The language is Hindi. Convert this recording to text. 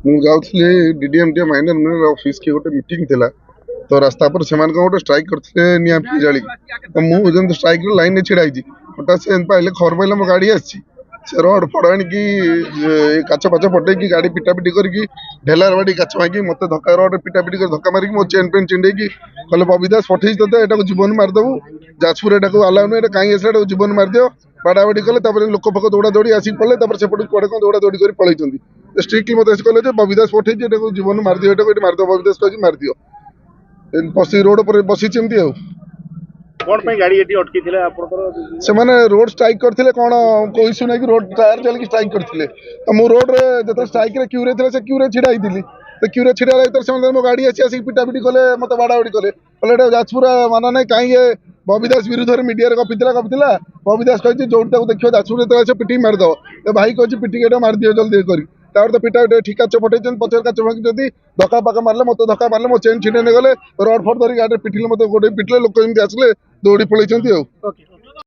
मुझे डीडीएमडी माइनर मिनरल ऑफिस की गोटे मीटिंग थिला तो रास्ता पर से गोटे स्ट्राइक करते निया जाली तो मुझे स्ट्राइक लाइन छिड़ा हठात से पाइले खबर पाइले मो गाड़ी आसी से रोड फड़ आणिकी काच फाच फटे गाड़ी पिटापिटी करके ढेलार बाड़ी काच भांगी मत धक्का रोड पिटापिटी कर धक्का मारिकी मो चेन पेन चिंडे कहले बबी दास पठेई ते एटा जीवन मारिदेबू जाजपुर एटा अलाउ नहीं कहीं आसा जीवन मारिदियो बाड़ाबाड़ी कले लोक फोक दौड़ा दौड़ी आसिक पड़े सेपट कड़े कौन दौड़ा दौड़ी कर पलैंती स्ट्रिक्टली मत कहले बबी दास पठेई जीवन मारिदियो एटा मारिद बबी दास कही मारिदियो बसी रोड पर बसी कौन पे गाड़ी एटी अटकी थिले से रोड स्ट्राइक करथिले कौन कोई सुना कि रोड टायर चल स्ट्राइक करथिले तो मु रोड रे जत स्ट्राइक रे क्यू रे थिले से क्यू रे छिड़ा हिथिली तो क्यू रे छिड़ा रे से मो गाड़ी आसी पिटापिटी कले मत बाड़ाबाड़ी कले कहले जाजपुर माना नहीं कहीं बबी दास विरुद्ध में मीडिया गपिला बबी दास कही जो देखिए जाजपुर जो पिटी मारिदेव तो भाई कही पिटिक मारिदियो जल्दी कर तो पिटा ठिका चपटे पचर काच भांगी जदि धक्का पाका मारे मत धक्का मारे मो चेन छिड़े गले रड फड धरी गाड़ी पिटिले मत गोटे पिटले लोक आसले दौड़ी पलैंती।